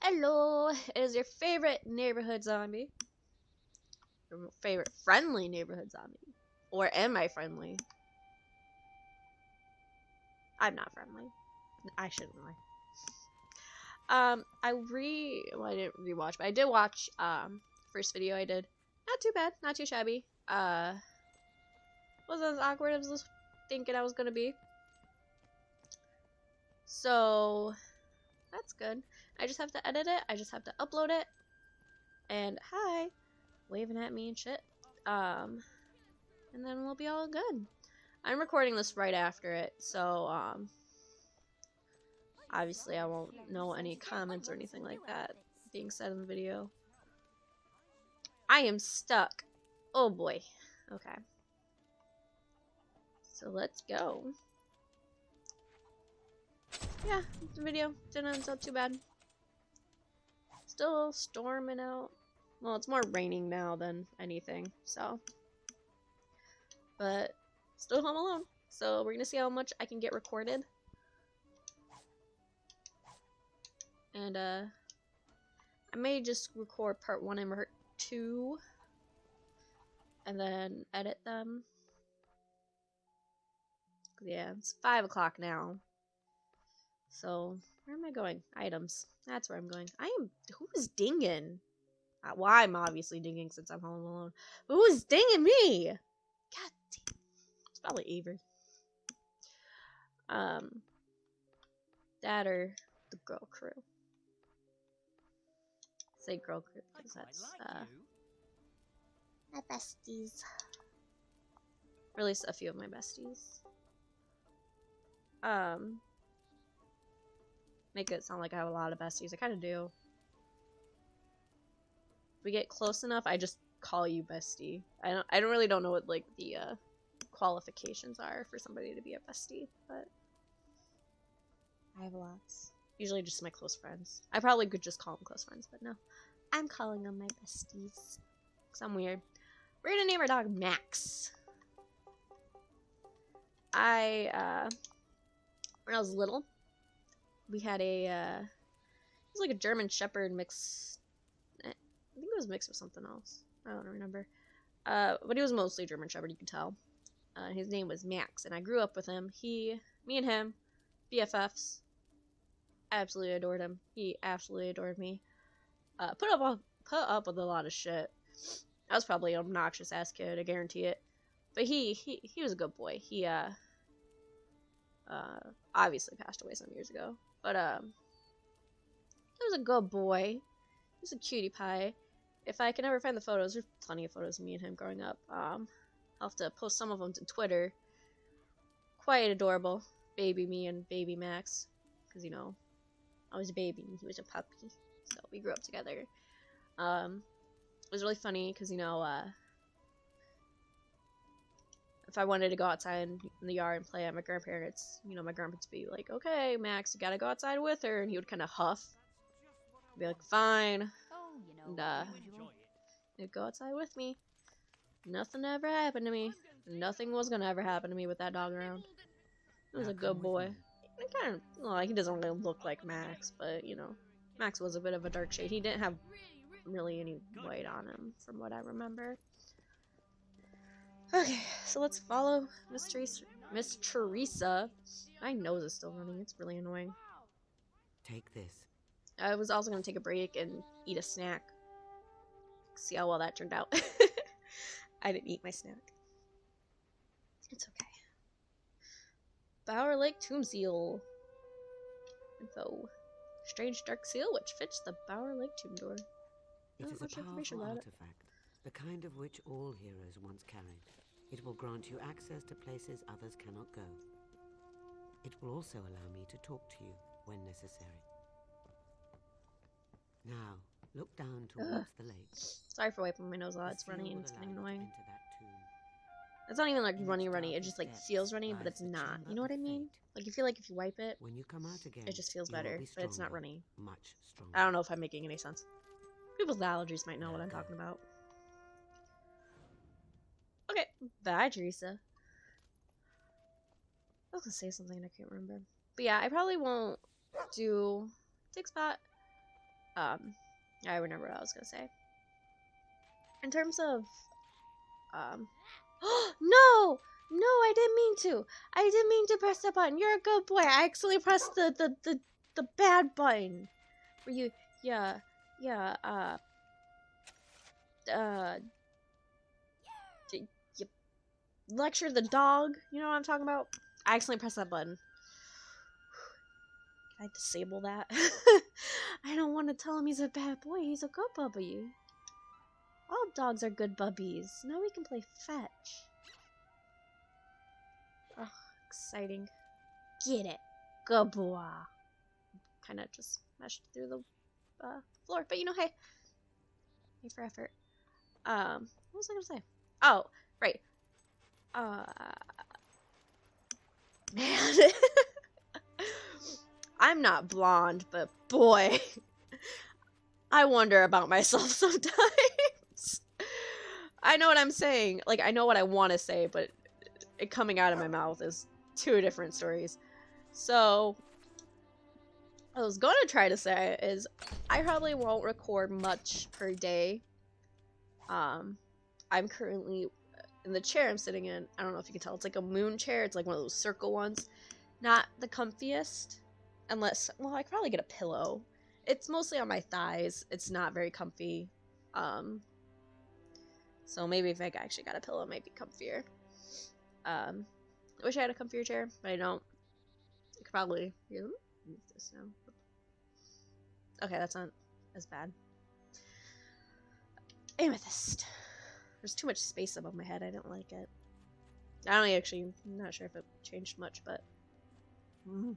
Hello, it is your favorite neighborhood zombie. Your favorite friendly neighborhood zombie. Or am I friendly? I'm not friendly. I shouldn't lie. I didn't rewatch, but I did watch first video I did. Not too bad, not too shabby. Wasn't as awkward as I was thinking I was gonna be. So that's good. I just have to edit it, I just have to upload it. And hi, waving at me and shit. And then we'll be all good. I'm recording this right after it, so obviously I won't know any comments or anything like that being said in the video. I am stuck. Oh boy. Okay. So let's go. Yeah, the video didn't end up too bad. Still storming out. Well, it's more raining now than anything, so. But still home alone. So we're gonna see how much I can get recorded. And I may just record part 1 and part 2 and then edit them. Yeah, it's 5 o'clock now. So where am I going? Items. That's where I'm going. Who is dinging? Well, I'm obviously dinging since I'm home alone. Who is dinging me? God damn. It's probably Avery. That or the girl crew. Say girl crew because that's my besties. Or at least a few of my besties. Make it sound like I have a lot of besties. I kind of do. If we get close enough, I just call you bestie. I really don't know what like the qualifications are for somebody to be a bestie, but I have lots. Usually just my close friends. I probably could just call them close friends, but no. I'm calling them my besties. Because I'm weird. We're gonna name our dog Max. When I was little, we had it was like a German Shepherd mix. I think it was mixed with something else. I don't remember. But he was mostly German Shepherd, you can tell. His name was Max, and I grew up with him. Me and him, BFFs. Absolutely adored him. He absolutely adored me. Put up with a lot of shit. I was probably an obnoxious ass kid, I guarantee it. But he was a good boy. He obviously passed away some years ago. But he was a good boy. He was a cutie pie. If I can ever find the photos, there's plenty of photos of me and him growing up. I'll have to post some of them to Twitter. Quite adorable. Baby me and baby Max. Because, you know, I was a baby and he was a puppy. So we grew up together. It was really funny because, you know, if I wanted to go outside in the yard and play at my grandparents', you know, my grandparents would be like, okay, Max, you gotta go outside with her. And he would kind of huff. I'd be like, fine. And, he'd go outside with me. Nothing ever happened to me. Nothing was gonna ever happen to me with that dog around. He was a good boy. Kind of, well, he doesn't really look like Max, but, you know, Max was a bit of a dark shade. He didn't have really any white on him, from what I remember. Okay, so let's follow Miss Teresa. My nose is still running. It's really annoying. Take this. I was also going to take a break and eat a snack. See how well that turned out. I didn't eat my snack. It's okay. Bower Lake Tomb Seal. Info. Strange dark seal which fits the Bower Lake tomb door. It is a powerful artifact, the kind of which all heroes once carried. It will grant you access to places others cannot go. It will also allow me to talk to you when necessary. Now, look down towards the lake. Sorry for wiping my nose while it's running and it's getting annoying. It's not even like runny, it just like feels runny, but it's not. You know what I mean? Like you feel like if you wipe it, when you come out again, it just feels better, but it's not runny. Much stronger. I don't know if I'm making any sense. People's allergies might know what I'm talking about. Okay, bye, Teresa. I was gonna say something and I can't remember. But yeah, I probably won't do Dig Spot. I remember what I was gonna say. In terms of, no! No, I didn't mean to. I didn't mean to press that button. You're a good boy. I actually pressed the bad button. Where you, yeah, you lecture the dog. You know what I'm talking about? I accidentally pressed that button. Can I disable that? I don't want to tell him he's a bad boy. He's a good puppy. All dogs are good bubbies. Now we can play fetch. Oh, exciting. Get it. Good boy. Kind of just smashed through the floor. But you know, hey. Hey for effort. What was I going to say? Oh, right. Man. I'm not blonde, but boy. I wonder about myself sometimes. I know what I'm saying. Like, I know what I want to say, but it coming out of my mouth is two different stories. So, what I was going to try to say is I probably won't record much per day. I'm currently in the chair I'm sitting in. I don't know if you can tell. It's like a moon chair. It's like one of those circle ones. Not the comfiest. Unless, well, I could probably get a pillow. It's mostly on my thighs. It's not very comfy. So maybe if I actually got a pillow, it might be comfier. I wish I had a comfier chair, but I don't. I could probably move this now. Okay, that's not as bad. Amethyst. There's too much space above my head. I don't like it. I don't actually. I'm not sure if it changed much, but. I'm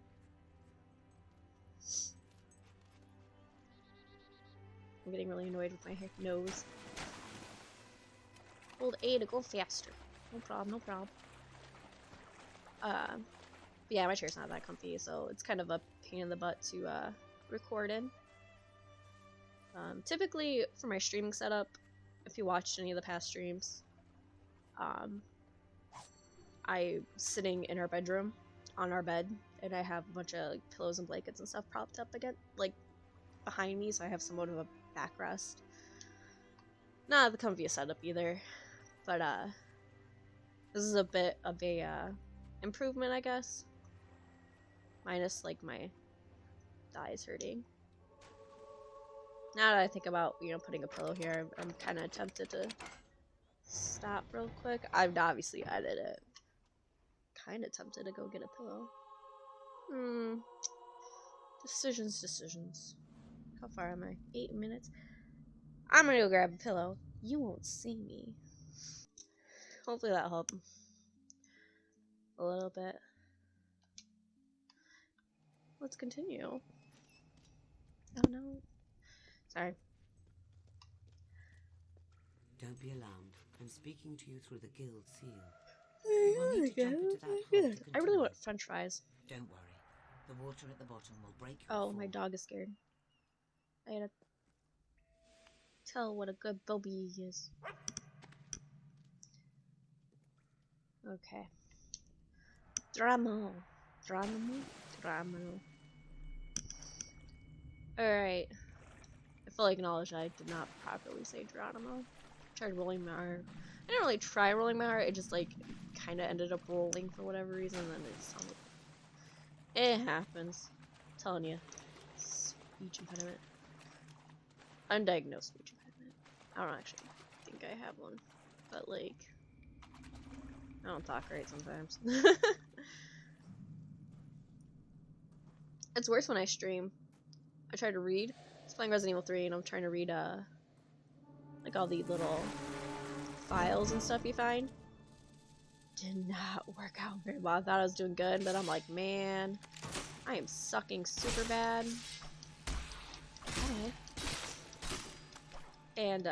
getting really annoyed with my nose. Hold A to go faster. No problem, no problem. Yeah, my chair's not that comfy, so it's kind of a pain in the butt to record in. Typically, for my streaming setup, if you watched any of the past streams, I'm sitting in our bedroom, on our bed, and I have a bunch of like, pillows and blankets and stuff propped up again, like behind me, so I have somewhat of a backrest. Not the comfiest setup either, but this is a bit of a improvement, I guess. Minus like my thighs hurting. Now that I think about, you know, putting a pillow here, I'm kind of tempted to stop real quick. I've obviously edited it. Kind of tempted to go get a pillow. Decisions. How far am I? 8 minutes. I'm gonna go grab a pillow. You won't see me. Hopefully that'll help a little bit. Let's continue. Oh no. Sorry. Don't be alarmed. I'm speaking to you through the guild seal. You will need to jump into that hole to continue. I really want french fries. Don't worry. The water at the bottom will break your fall. My dog is scared. I gotta tell what a good Bobby he is. Okay. Drama. Alright. I fully acknowledge I did not properly say Geronimo. I tried rolling my R. I didn't really try rolling my R, it just like kinda ended up rolling for whatever reason, and then it sounded. It happens. I'm telling you. Speech impediment. Undiagnosed speech impediment. I don't actually think I have one. But like I don't talk right sometimes. It's worse when I stream. I try to read. I was playing Resident Evil 3 and I'm trying to read like all the little files and stuff you find. Did not work out very well. I thought I was doing good, but I'm like, man, I am sucking super bad. Okay. And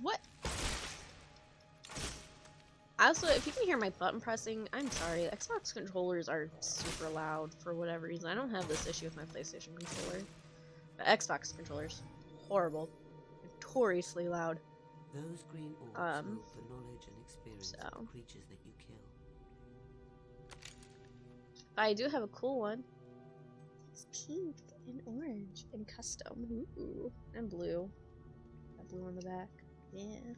what? Also, if you can hear my button pressing, I'm sorry. The Xbox controllers are super loud for whatever reason. I don't have this issue with my PlayStation controller. But Xbox controllers, horrible. Notoriously loud. Those green orbs hold the knowledge and experience of the creatures that you kill. But I do have a cool one. It's pink. in orange and custom. Ooh, and blue. Got blue on the back. Yeah.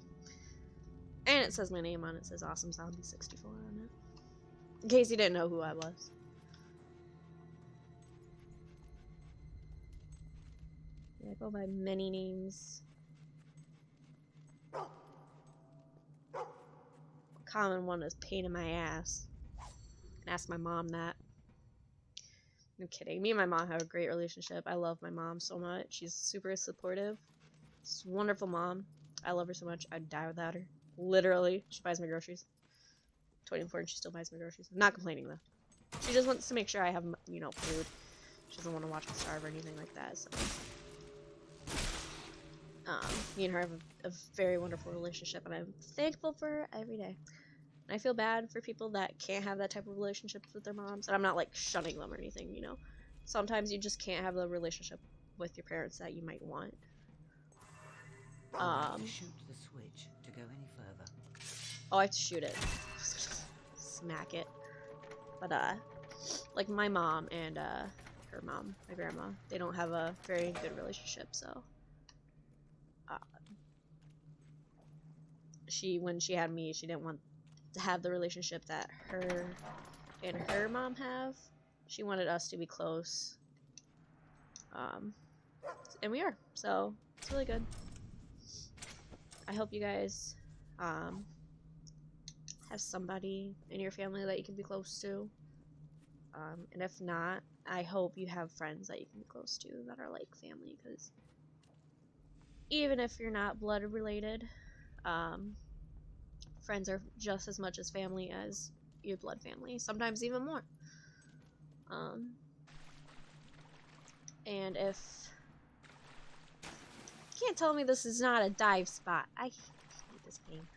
And it says my name on it. It says Awesome Zombie 64 on it. In case you didn't know who I was. Yeah, I go by many names. Common one is pain in my ass. And ask my mom that. I'm kidding. Me and my mom have a great relationship. I love my mom so much. She's super supportive. She's a wonderful mom. I love her so much. I'd die without her. Literally. She buys my groceries. 24 and she still buys my groceries. I'm not complaining though. She just wants to make sure I have, you know, food. She doesn't want to watch me starve or anything like that. So, me and her have a very wonderful relationship, and I'm thankful for her every day. And I feel bad for people that can't have that type of relationship with their moms. And I'm not like shunning them or anything, you know. Sometimes you just can't have the relationship with your parents that you might want. Shoot the switch to go any further. Oh, I have to shoot it. Smack it. But like my mom and her mom, my grandma, they don't have a very good relationship, so when she had me, she didn't want to have the relationship that her and her mom have. She wanted us to be close. And we are, so it's really good. I hope you guys have somebody in your family that you can be close to. And if not, I hope you have friends that you can be close to that are like family, because even if you're not blood related, friends are just as much as family as your blood family, sometimes even more. And if you can't tell me this is not a dive spot. I hate this game.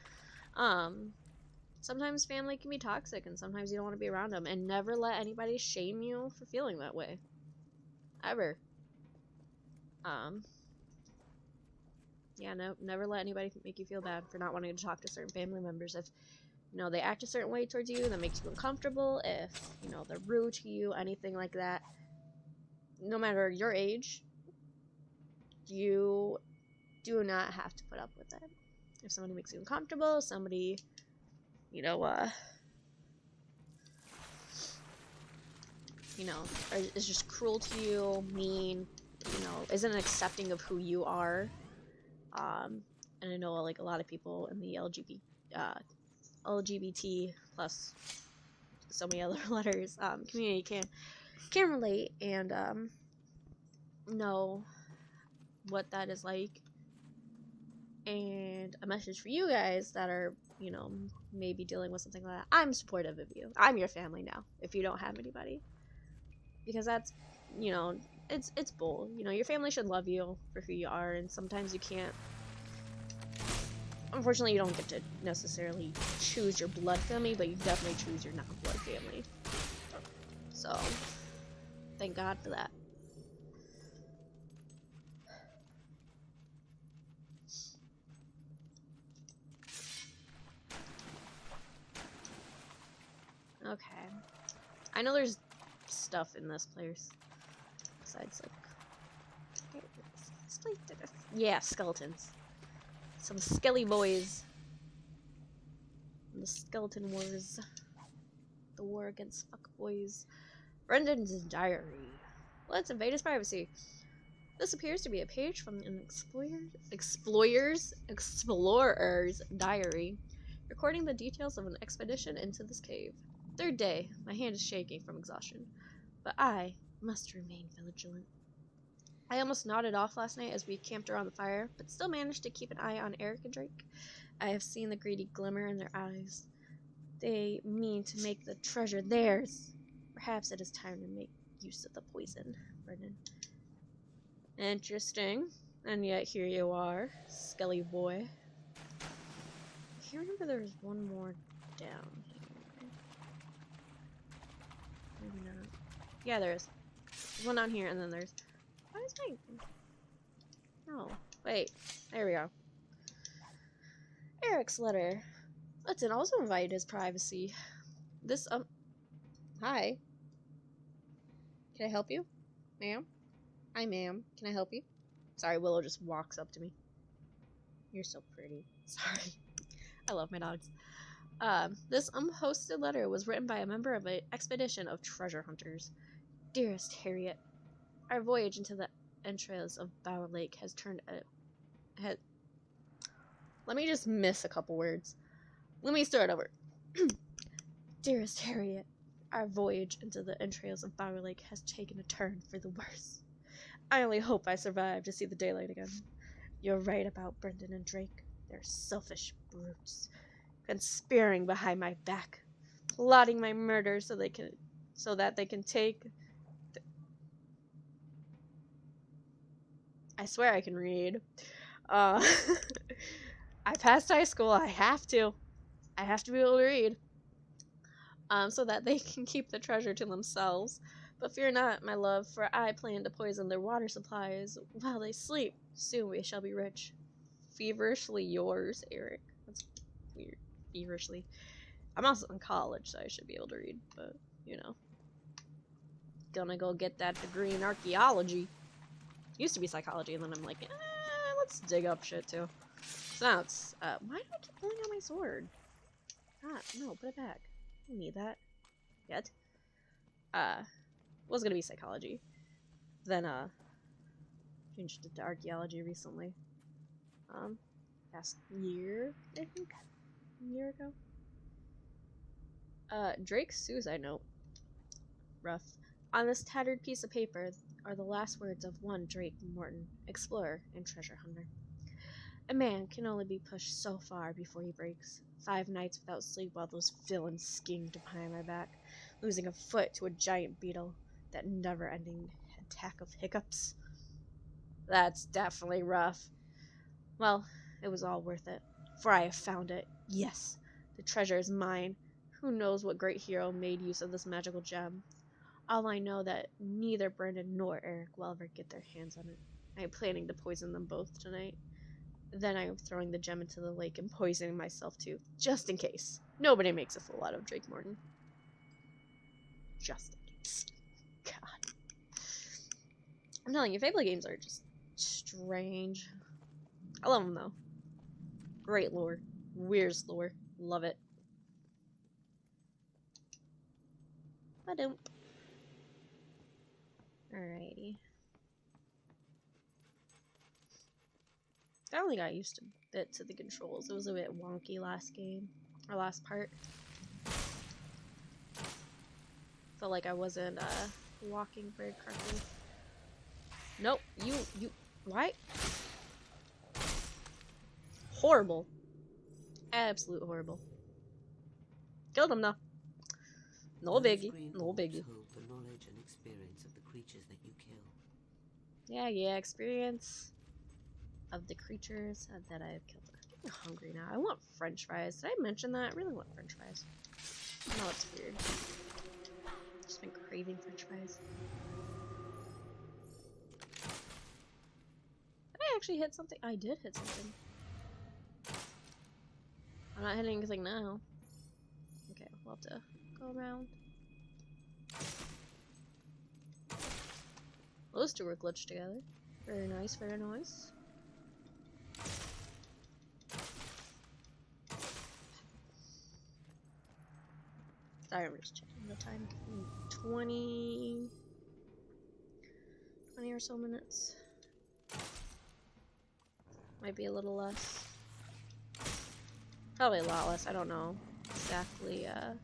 Sometimes family can be toxic, and sometimes you don't want to be around them, and never let anybody shame you for feeling that way. Ever. Yeah, no, never let anybody make you feel bad for not wanting to talk to certain family members. If, you know, they act a certain way towards you that makes you uncomfortable, if, you know, they're rude to you, anything like that, no matter your age, you do not have to put up with it. If somebody makes you uncomfortable, somebody, you know, is just cruel to you, mean, you know, isn't accepting of who you are. And I know like a lot of people in the LGBT plus so many other letters community can relate and know what that is like. And a message for you guys that are, you know, maybe dealing with something like that. I'm supportive of you. I'm your family now if you don't have anybody. Because that's, you know, it's bull. You know, your family should love you for who you are, and sometimes you can't. Unfortunately, you don't get to necessarily choose your blood family, but you definitely choose your non-blood family. So, thank God for that. Okay. I know there's stuff in this place. Besides, like... Yeah, skeletons. Some skelly boys. The skeleton wars. The war against fuckboys. Brendan's diary. Let's invade his privacy. This appears to be a page from an explorer's diary, recording the details of an expedition into this cave. Third day. My hand is shaking from exhaustion, but I must remain vigilant. I almost nodded off last night as we camped around the fire, but still managed to keep an eye on Eric and Drake. I have seen the greedy glimmer in their eyes. They mean to make the treasure theirs. Perhaps it is time to make use of the poison, Brendan. Interesting. And yet here you are, skelly boy. I can't remember there was one more down here. Maybe not. Yeah, there is. There's one down here, and then there's... Why is my... No. Wait. There we go. Eric's letter. Letson also invited his privacy. Hi. Can I help you? Ma'am? Hi, ma'am. Can I help you? Sorry, Willow just walks up to me. You're so pretty. Sorry. I love my dogs. This unposted letter was written by a member of an expedition of treasure hunters. Dearest Harriet, our voyage into the entrails of Bower Lake has turned a... Let me just miss a couple words. Let me start over. Dearest Harriet, our voyage into the entrails of Bower Lake has taken a turn for the worse. I only hope I survive to see the daylight again. You're right about Brendan and Drake. They're selfish brutes, conspiring behind my back, plotting my murder so that they can take... I swear I can read. I passed high school. I have to be able to read. So that they can keep the treasure to themselves. But fear not, my love, for I plan to poison their water supplies while they sleep. Soon we shall be rich. Feverishly yours, Eric. That's weird. Feverishly. I'm also in college, so I should be able to read, but, you know. Gonna go get that degree in archaeology. Used to be psychology, and then I'm like, let's dig up shit, too. So now it's, why do I keep pulling out my sword? Ah, no, put it back. I don't need that. Yet. Was gonna be psychology. Then, changed it to archaeology recently. Past year, I think? A year ago? Drake's suicide note. Rough. On this tattered piece of paper are the last words of one Drake Morton, explorer and treasure hunter. A man can only be pushed so far before he breaks. 5 nights without sleep while those villains schemed behind my back, losing a foot to a giant beetle. That never-ending attack of hiccups. That's definitely rough. Well, it was all worth it, for I have found it. Yes, the treasure is mine. Who knows what great hero made use of this magical gem? All I know that neither Brendan nor Eric will ever get their hands on it. I am planning to poison them both tonight. Then I am throwing the gem into the lake and poisoning myself too, just in case. Nobody makes a fool out of Drake Morton. Just in case. God. I'm telling you, Fable games are just strange. I love them though. Great lore. Weird lore. Love it. Ba-dum. Alrighty. I only got used a bit to the controls. It was a bit wonky last game. Or last part. Felt like I wasn't walking very correctly. Nope. You why? Horrible. Absolute horrible. Killed him though. No biggie. No biggie. The knowledge and experience of the creatures that you kill. Yeah, experience of the creatures that I have killed. I'm hungry now. I want french fries. Did I mention that? I really want french fries. No, it's weird. I've just been craving french fries. Did I actually hit something? I did hit something. I'm not hitting anything now. Okay, we'll have to go around. Those two were glitched together. Very nice, very nice. Sorry, I'm just checking the time. 20 or so minutes. Might be a little less. Probably a lot less. I don't know exactly how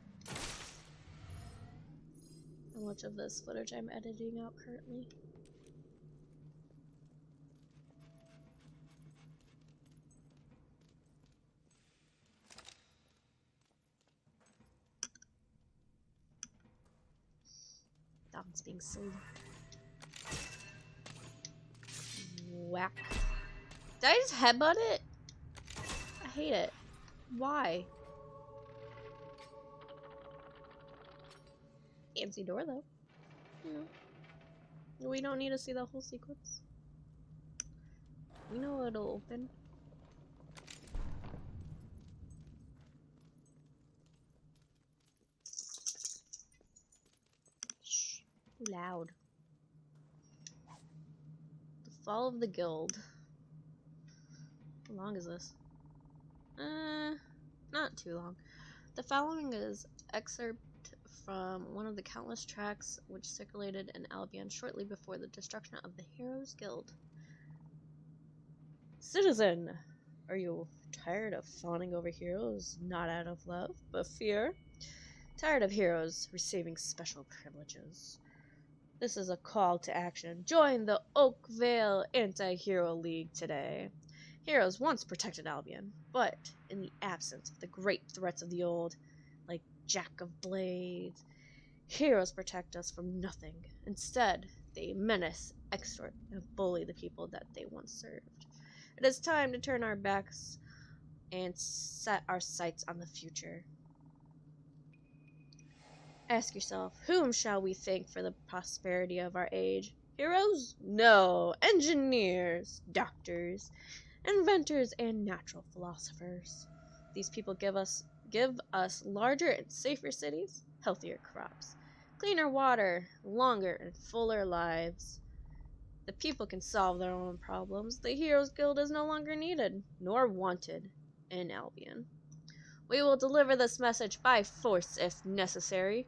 much of this footage I'm editing out currently. Dog's being silly. Whack. Did I just headbutt it? I hate it. Why? Fancy door though. Yeah. We don't need to see the whole sequence. We know it'll open. Shh. Too loud. Fall of the Guild. How long is this? Not too long. The following is excerpt from one of the countless tracts which circulated in Albion shortly before the destruction of the Heroes Guild. Citizen, are you tired of fawning over heroes not out of love, but fear? Tired of heroes receiving special privileges? This is a call to action. Join the Oakvale Anti-Hero League today. Heroes once protected Albion, but in the absence of the great threats of the old, like Jack of Blades, heroes protect us from nothing. Instead, they menace, extort, and bully the people that they once served. It is time to turn our backs and set our sights on the future. Ask yourself, whom shall we thank for the prosperity of our age? Heroes? No. Engineers, doctors, inventors, and natural philosophers. These people give us larger and safer cities, healthier crops, cleaner water, longer and fuller lives. The people can solve their own problems. The Heroes Guild is no longer needed, nor wanted, in Albion. We will deliver this message by force if necessary.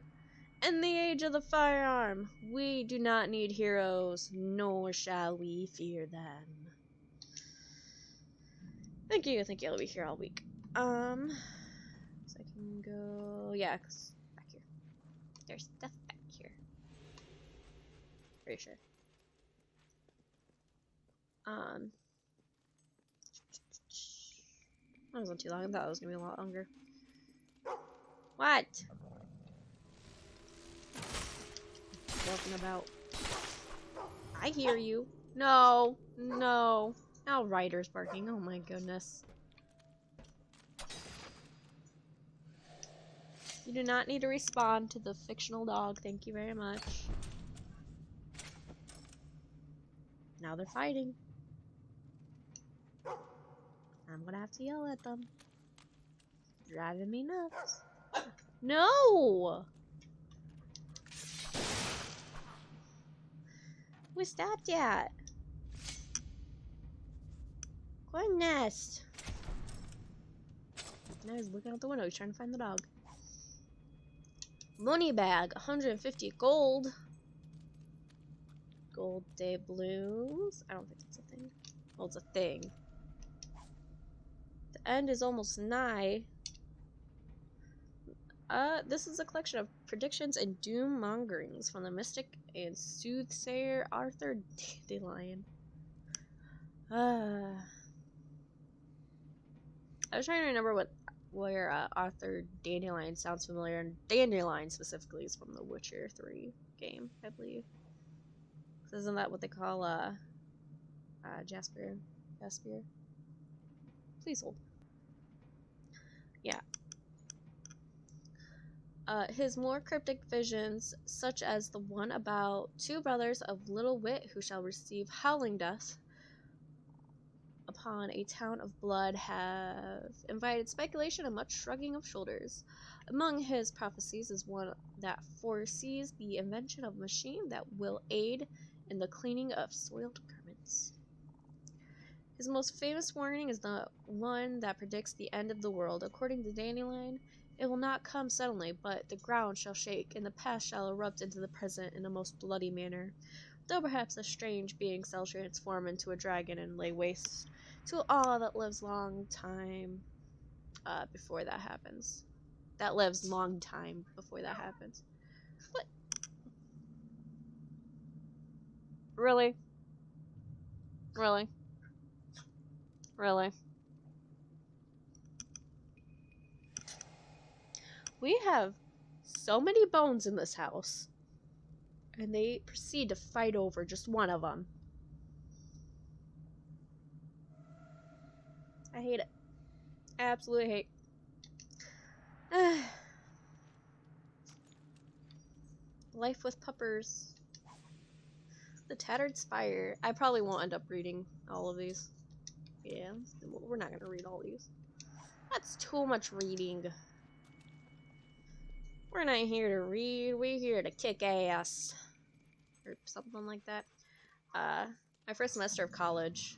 In the age of the firearm, we do not need heroes, nor shall we fear them. Thank you, I'll be here all week. So I can go, yeah, back here. There's stuff back here. Pretty sure. That wasn't too long, I thought it was gonna be a lot longer. What? Talking about. I hear you. No. Now Ryder's barking. Oh my goodness. You do not need to respond to the fictional dog. Thank you very much. Now they're fighting. I'm gonna have to yell at them. Driving me nuts. No! We stopped yet. Goodness. Now he's looking out the window. He's trying to find the dog. Money bag. 150 gold. Gold day blues. I don't think that's a thing. Well, it's a thing. The end is almost nigh. This is a collection of predictions and doom mongerings from the mystic and soothsayer Arthur Dandelion. I was trying to remember where Arthur Dandelion sounds familiar, and Dandelion specifically is from the Witcher 3 game, I believe. Isn't that what they call Jasper? Please hold. Yeah. His more cryptic visions, such as the one about two brothers of little wit who shall receive howling death upon a town of blood, have invited speculation and much shrugging of shoulders. Among his prophecies is one that foresees the invention of a machine that will aid in the cleaning of soiled garments. His most famous warning is the one that predicts the end of the world. According to Dandelion, it will not come suddenly, but the ground shall shake, and the past shall erupt into the present in a most bloody manner, though perhaps a strange being shall transform into a dragon and lay waste to all that lives long time before that happens. That lives long time before that happens. What? Really? Really? Really? We have so many bones in this house, and they proceed to fight over just one of them. I hate it. I absolutely hate. Life with puppers. The Tattered Spire. I probably won't end up reading all of these. Yeah, we're not gonna read all these. That's too much reading. We're not here to read, we're here to kick ass. Or something like that. my first semester of college.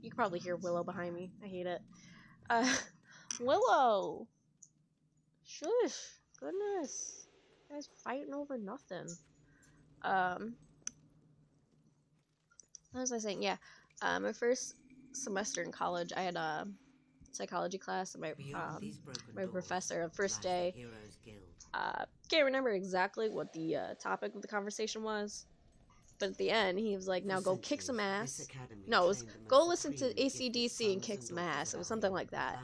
You can probably hear Willow behind me. I hate it. Willow! Shush! Goodness. You guys fighting over nothing. What was I saying? Yeah. My first semester in college, I had a psychology class, and my professor, the first day, can't remember exactly what the topic of the conversation was, but at the end, he was like, now go kick some ass. No, it was go listen to AC/DC and kick some ass. It was something like that.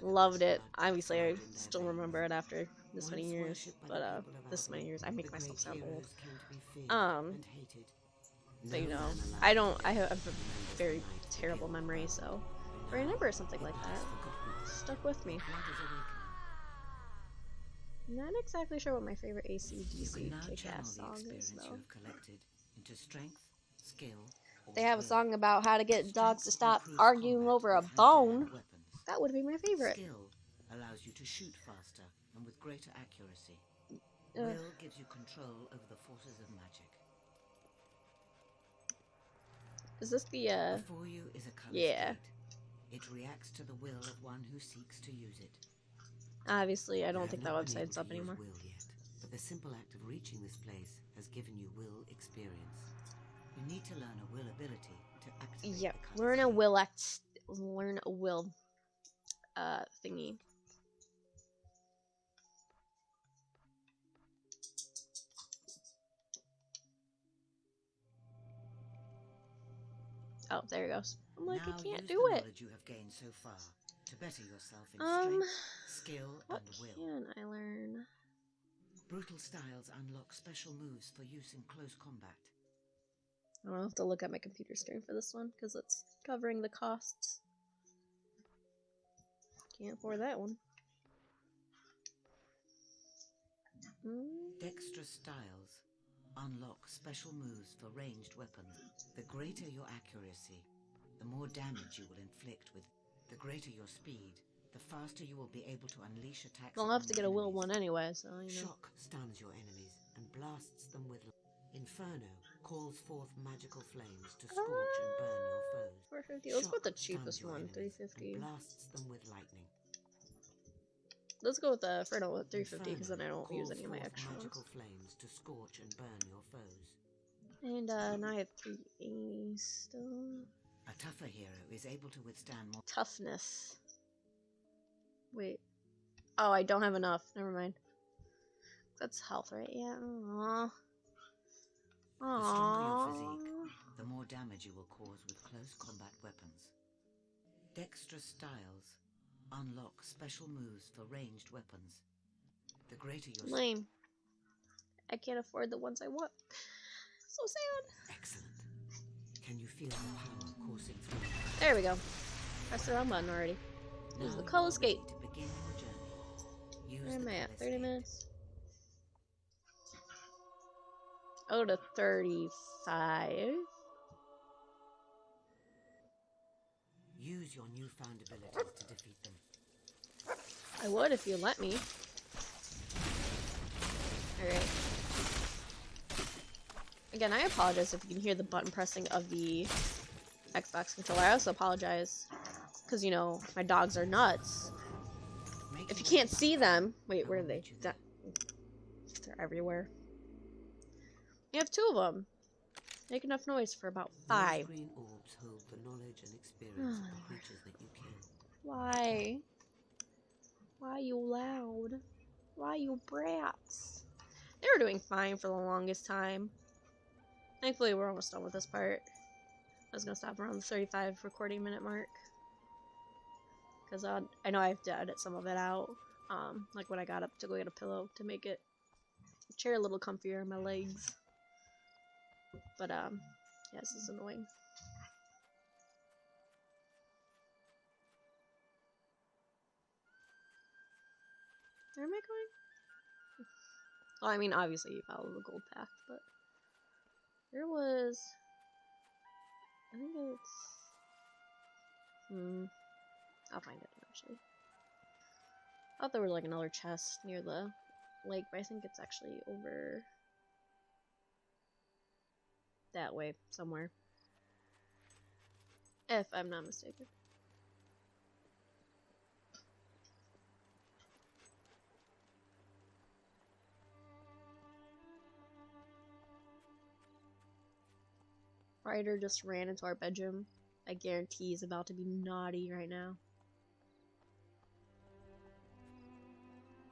Loved it. Obviously, I still remember it after this many years, but this many years, I make myself sound old. But you know, I have a very terrible memory, so if I remember something like that, stuck with me. Not exactly sure what my favorite AC/DC kick-ass song is, though. They have a song about how to get dogs to stop arguing over a bone. That would be my favorite. Skill allows you to shoot faster and with greater accuracy. Ugh. Will gives you control over the forces of magic. Is this the, Before you is a color yeah. state. It reacts to the will of one who seeks to use it. Obviously, I don't think that website's up anymore. Will yet, but the simple act of reaching this place has given you will experience. You need to learn a will ability to activate. Yeah, learn a will thingy. Oh, there it goes. I'm like, I can't do it. You have gained so far to better yourself in strength, skill, what and will. can I learn? Brutal styles unlock special moves for use in close combat. I'll have to look at my computer screen for this one because it's covering the costs. Can't afford that one. Dexterous styles unlock special moves for ranged weapons. The greater your accuracy, the more damage you will inflict with. The greater your speed, the faster you will be able to unleash attacks. I'll have to get a will one anyway, so you know. Shock stuns your enemies and blasts them with. Inferno calls forth magical flames to scorch and burn your foes. 450. Let's go with the cheapest one, 350. Blasts them with lightning. Let's go with the Inferno at 350 because then I don't use any of my extra magical ones. Flames to scorch and burn your foes. And now I have 380 still. A tougher hero is able to withstand more toughness. Wait. Oh, I don't have enough. Never mind. That's health, right? Yeah. Aww. The stronger your physique, the more damage you will cause with close combat weapons. Dexterous styles unlock special moves for ranged weapons. The greater your lame. I can't afford the ones I want. So sad. Excellent. Can you feel the power coursing through? There we go. Press the wrong button already. Use the color escape. Where am I at? 30 minutes? Oh, to 35. Use your newfound abilities to defeat them. I would if you let me. Alright. Again, I apologize if you can hear the button pressing of the Xbox controller. I also apologize because, you know, my dogs are nuts. If you can't see them... Wait, where are they? They're everywhere. You have 2 of them. Make enough noise for about 5. Green orbs hold the knowledge and experience of the creatures that you kill. Why? Why you loud? Why you brats? They were doing fine for the longest time. Thankfully, we're almost done with this part. I was gonna stop around the 35 recording minute mark. Because I know I have to edit some of it out. Like when I got up to go get a pillow to make it the chair a little comfier on my legs. But, yeah, this is annoying. Where am I going? Well, I mean, obviously you follow the gold path, but there was... I think it's... I'll find it eventually. I thought there was like another chest near the lake, but I think it's actually over that way somewhere. if I'm not mistaken. Ryder just ran into our bedroom. I guarantee he's about to be naughty right now.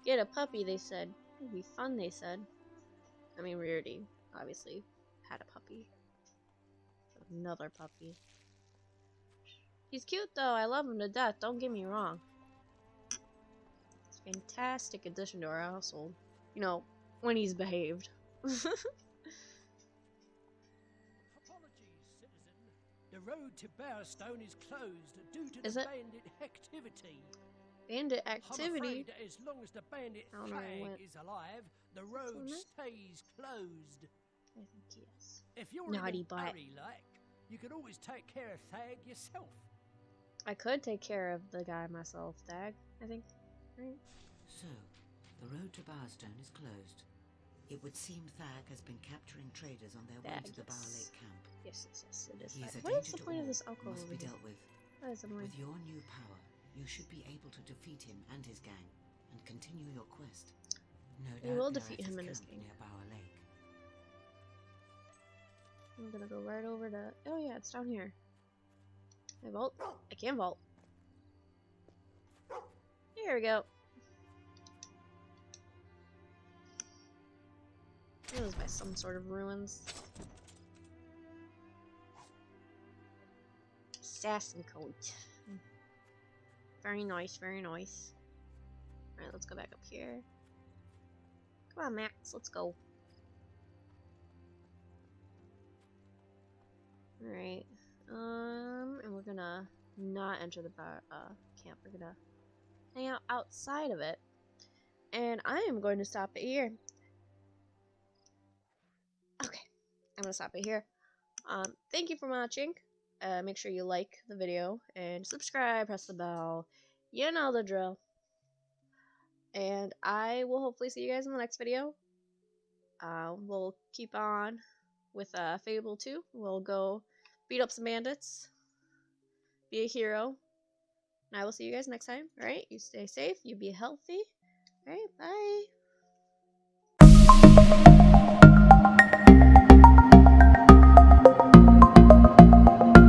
Get a puppy, they said. It'd be fun, they said. I mean, we already, obviously, had a puppy. Another puppy. He's cute, though. I love him to death. Don't get me wrong. It's a fantastic addition to our household. You know, when he's behaved. Apologies, citizen. The road to Bowerstone is closed due to the bandit activity. Bandit activity? I'm afraid that as long as the bandit Thag is alive, the road stays closed. I think yes. If you're naughty in a hurry, like, you could always take care of Thag yourself. I could take care of the guy myself, Thag, I think. Right? So, the road to Bowerstone is closed. It would seem Thag has been capturing traders on their way to the Bower Lake camp. Yes, it is. He's what is the point of this alcohol? Must be dealt with. With your new power, you should be able to defeat him and his gang, and continue your quest. No doubt we will defeat him and his gang. Near Bower Lake. I'm gonna go right over to. Oh yeah, it's down here. Can I vault? I can vault. Here we go. It was by some sort of ruins. Assassin coat. Very nice, very nice. Alright, let's go back up here. Come on, Max, let's go. Alright. And we're gonna not enter the camp. We're gonna hang out outside of it. And I am going to stop it here. Okay. I'm gonna stop it here. Thank you for watching. Make sure you like the video and subscribe, press the bell. You know the drill. And I will hopefully see you guys in the next video. We'll keep on with Fable 2. We'll go beat up some bandits. Be a hero. And I will see you guys next time. Alright, you stay safe, you be healthy. Alright, bye.